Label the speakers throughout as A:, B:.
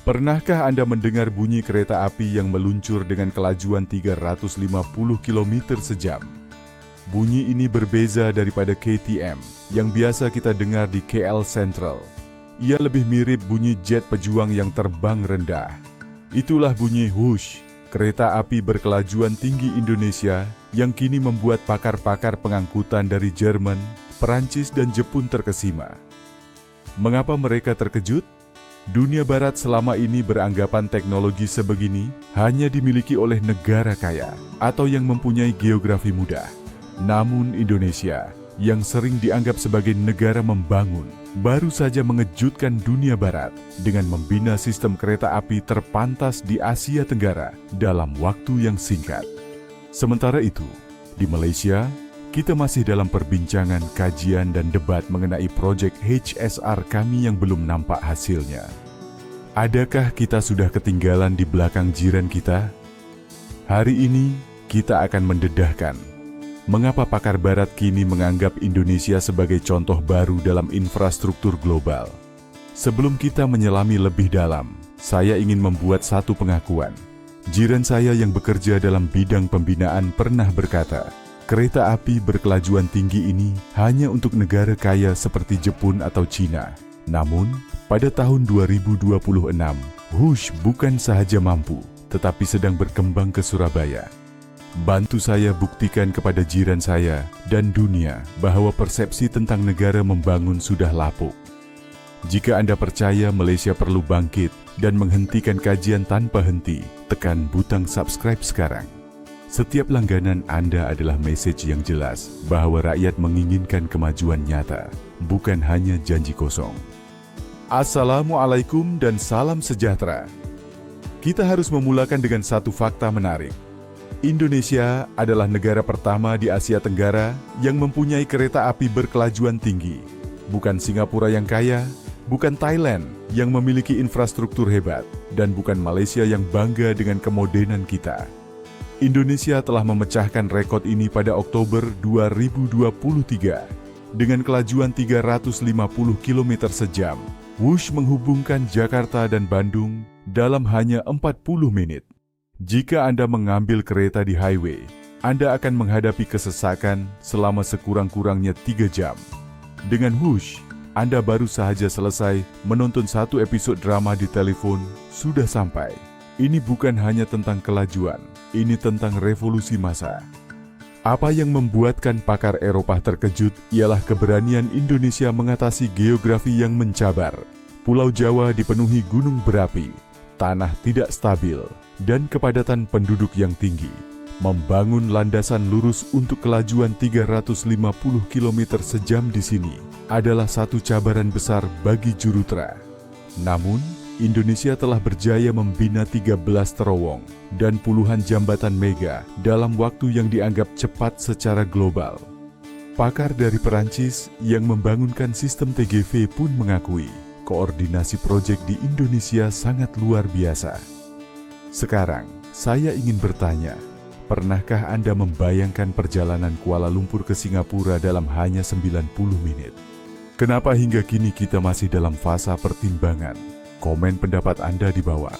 A: Pernahkah Anda mendengar bunyi kereta api yang meluncur dengan kelajuan 350 km sejam? Bunyi ini berbeza daripada KTM yang biasa kita dengar di KL Central. Ia lebih mirip bunyi jet pejuang yang terbang rendah. Itulah bunyi whoosh, kereta api berkelajuan tinggi Indonesia yang kini membuat pakar-pakar pengangkutan dari Jerman, Perancis, dan Jepun terkesima. Mengapa mereka terkejut? Dunia Barat selama ini beranggapan teknologi sebegini hanya dimiliki oleh negara kaya atau yang mempunyai geografi mudah. Namun Indonesia, yang sering dianggap sebagai negara membangun, baru saja mengejutkan dunia Barat dengan membina sistem kereta api terpantas di Asia Tenggara dalam waktu yang singkat. Sementara itu, di Malaysia, kita masih dalam perbincangan, kajian, dan debat mengenai proyek HSR kami yang belum nampak hasilnya. Adakah kita sudah ketinggalan di belakang jiran kita? Hari ini, kita akan mendedahkan mengapa pakar Barat kini menganggap Indonesia sebagai contoh baru dalam infrastruktur global. Sebelum kita menyelami lebih dalam, saya ingin membuat satu pengakuan. Jiran saya yang bekerja dalam bidang pembinaan pernah berkata, kereta api berkelajuan tinggi ini hanya untuk negara kaya seperti Jepun atau Cina. Namun, pada tahun 2026, whoosh bukan sahaja mampu, tetapi sedang berkembang ke Surabaya. Bantu saya buktikan kepada jiran saya dan dunia bahwa persepsi tentang negara membangun sudah lapuk. Jika Anda percaya Malaysia perlu bangkit dan menghentikan kajian tanpa henti, tekan butang subscribe sekarang. Setiap langganan Anda adalah message yang jelas bahwa rakyat menginginkan kemajuan nyata, bukan hanya janji kosong. Assalamualaikum dan salam sejahtera. Kita harus memulakan dengan satu fakta menarik. Indonesia adalah negara pertama di Asia Tenggara yang mempunyai kereta api berkelajuan tinggi. Bukan Singapura yang kaya, bukan Thailand yang memiliki infrastruktur hebat, dan bukan Malaysia yang bangga dengan kemodernan kita. Indonesia telah memecahkan rekod ini pada Oktober 2023 dengan kelajuan 350 km sejam. Whoosh menghubungkan Jakarta dan Bandung dalam hanya 40 menit. Jika Anda mengambil kereta di highway, Anda akan menghadapi kesesakan selama sekurang-kurangnya 3 jam. Dengan whoosh, Anda baru sahaja selesai menonton satu episode drama di telepon, sudah sampai. Ini bukan hanya tentang kelajuan, ini tentang revolusi massa. Apa yang membuatkan pakar Eropa terkejut ialah keberanian Indonesia mengatasi geografi yang mencabar. Pulau Jawa dipenuhi gunung berapi, tanah tidak stabil, dan kepadatan penduduk yang tinggi. Membangun landasan lurus untuk kelajuan 350 km sejam di sini adalah satu cabaran besar bagi Jurutra. Namun, Indonesia telah berjaya membina 13 terowong dan puluhan jambatan mega dalam waktu yang dianggap cepat secara global. Pakar dari Perancis yang membangunkan sistem TGV pun mengakui koordinasi proyek di Indonesia sangat luar biasa. Sekarang, saya ingin bertanya, pernahkah Anda membayangkan perjalanan Kuala Lumpur ke Singapura dalam hanya 90 menit? Kenapa hingga kini kita masih dalam fasa pertimbangan? Komen pendapat Anda di bawah.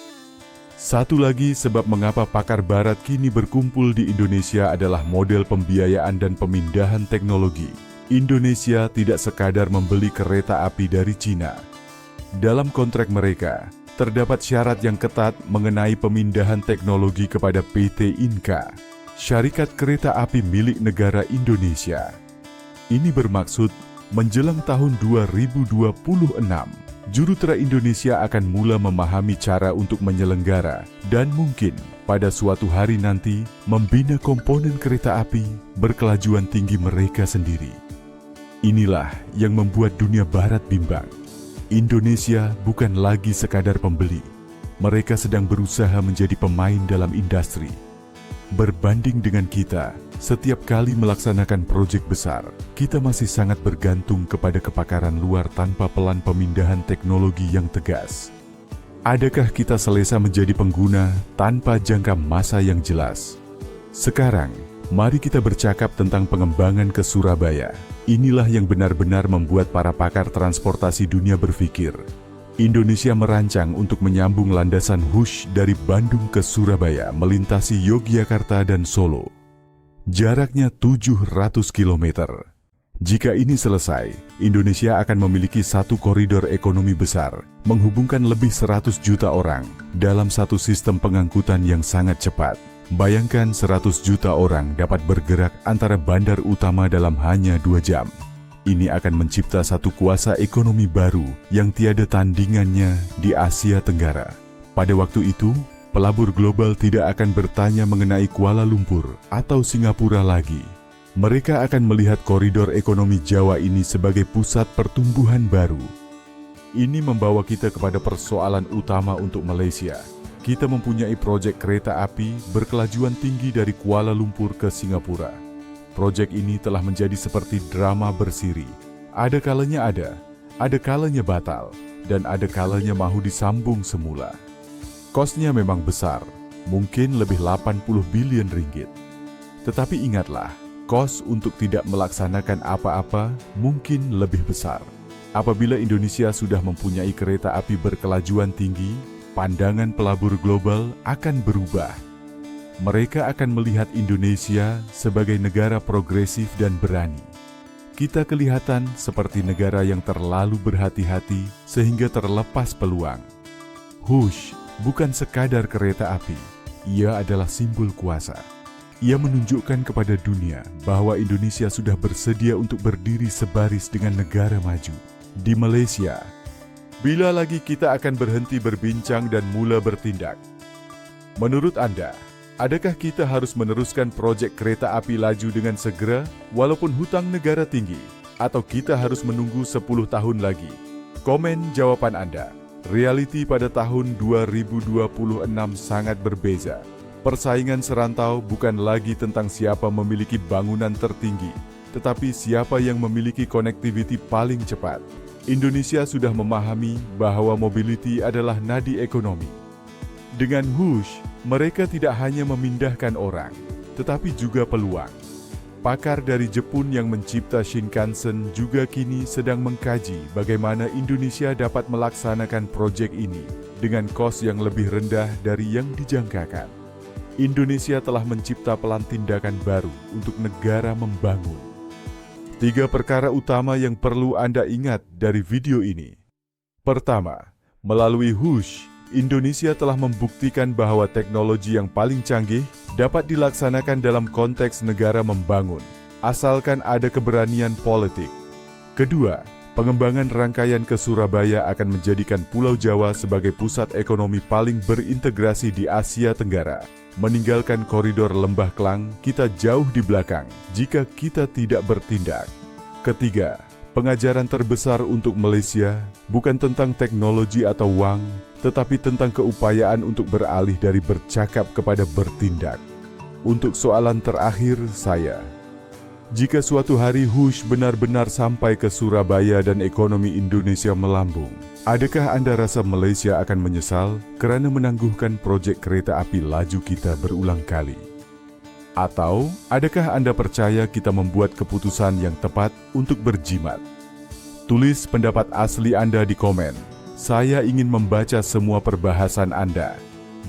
A: Satu lagi sebab mengapa pakar Barat kini berkumpul di Indonesia adalah model pembiayaan dan pemindahan teknologi. Indonesia tidak sekadar membeli kereta api dari Cina. Dalam kontrak mereka, terdapat syarat yang ketat mengenai pemindahan teknologi kepada PT Inka, syarikat kereta api milik negara Indonesia. Ini bermaksud menjelang tahun 2026, Jurutra Indonesia akan mula memahami cara untuk menyelenggara dan mungkin pada suatu hari nanti membina komponen kereta api berkelajuan tinggi mereka sendiri. Inilah yang membuat dunia Barat bimbang. Indonesia bukan lagi sekadar pembeli. Mereka sedang berusaha menjadi pemain dalam industri. Berbanding dengan kita, setiap kali melaksanakan proyek besar, kita masih sangat bergantung kepada kepakaran luar tanpa pelan pemindahan teknologi yang tegas. Adakah kita selesa menjadi pengguna tanpa jangka masa yang jelas? Sekarang, mari kita bercakap tentang pengembangan ke Surabaya. Inilah yang benar-benar membuat para pakar transportasi dunia berpikir, Indonesia merancang untuk menyambung landasan Hush dari Bandung ke Surabaya melintasi Yogyakarta dan Solo. Jaraknya 700 km. Jika ini selesai, Indonesia akan memiliki satu koridor ekonomi besar, menghubungkan lebih 100 juta orang dalam satu sistem pengangkutan yang sangat cepat. Bayangkan 100 juta orang dapat bergerak antara bandar utama dalam hanya 2 jam. Ini akan mencipta satu kuasa ekonomi baru yang tiada tandingannya di Asia Tenggara. Pada waktu itu, pelabur global tidak akan bertanya mengenai Kuala Lumpur atau Singapura lagi. Mereka akan melihat koridor ekonomi Jawa ini sebagai pusat pertumbuhan baru. Ini membawa kita kepada persoalan utama untuk Malaysia. Kita mempunyai proyek kereta api berkelajuan tinggi dari Kuala Lumpur ke Singapura. Proyek ini telah menjadi seperti drama bersiri. Ada kalanya ada kalanya batal, dan ada kalanya mahu disambung semula. Kosnya memang besar, mungkin lebih 80 bilion ringgit. Tetapi ingatlah, kos untuk tidak melaksanakan apa-apa mungkin lebih besar. Apabila Indonesia sudah mempunyai kereta api berkelajuan tinggi, pandangan pelabur global akan berubah. Mereka akan melihat Indonesia sebagai negara progresif dan berani. Kita kelihatan seperti negara yang terlalu berhati-hati sehingga terlepas peluang. Hush bukan sekadar kereta api, ia adalah simbol kuasa. Ia menunjukkan kepada dunia bahwa Indonesia sudah bersedia untuk berdiri sebaris dengan negara maju. Di Malaysia, bila lagi kita akan berhenti berbincang dan mula bertindak? Menurut Anda, adakah kita harus meneruskan proyek kereta api laju dengan segera walaupun hutang negara tinggi? Atau kita harus menunggu 10 tahun lagi? Komen jawaban Anda. Realiti pada tahun 2026 sangat berbeza. Persaingan serantau bukan lagi tentang siapa memiliki bangunan tertinggi, tetapi siapa yang memiliki konektiviti paling cepat. Indonesia sudah memahami bahwa mobility adalah nadi ekonomi. Dengan Hush, mereka tidak hanya memindahkan orang, tetapi juga peluang. Pakar dari Jepun yang mencipta Shinkansen juga kini sedang mengkaji bagaimana Indonesia dapat melaksanakan proyek ini dengan kos yang lebih rendah dari yang dijangkakan. Indonesia telah mencipta pelan tindakan baru untuk negara membangun. 3 perkara utama yang perlu Anda ingat dari video ini. Pertama, melalui Hush, Indonesia telah membuktikan bahwa teknologi yang paling canggih dapat dilaksanakan dalam konteks negara membangun, asalkan ada keberanian politik. Kedua, pengembangan rangkaian ke Surabaya akan menjadikan Pulau Jawa sebagai pusat ekonomi paling berintegrasi di Asia Tenggara. Meninggalkan koridor Lembah Klang, kita jauh di belakang jika kita tidak bertindak. Ketiga, pengajaran terbesar untuk Malaysia bukan tentang teknologi atau uang, tetapi tentang keupayaan untuk beralih dari bercakap kepada bertindak. Untuk soalan terakhir saya, jika suatu hari Hush benar-benar sampai ke Surabaya dan ekonomi Indonesia melambung, adakah Anda rasa Malaysia akan menyesal kerana menangguhkan proyek kereta api laju kita berulang kali? Atau adakah Anda percaya kita membuat keputusan yang tepat untuk berjimat? Tulis pendapat asli Anda di komen. Saya ingin membaca semua perbahasan Anda.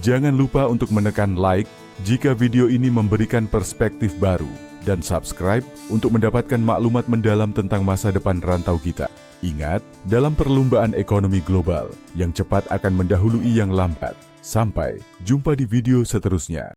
A: Jangan lupa untuk menekan like jika video ini memberikan perspektif baru dan subscribe untuk mendapatkan maklumat mendalam tentang masa depan rantau kita. Ingat, dalam perlombaan ekonomi global, yang cepat akan mendahului yang lambat. Sampai jumpa di video seterusnya.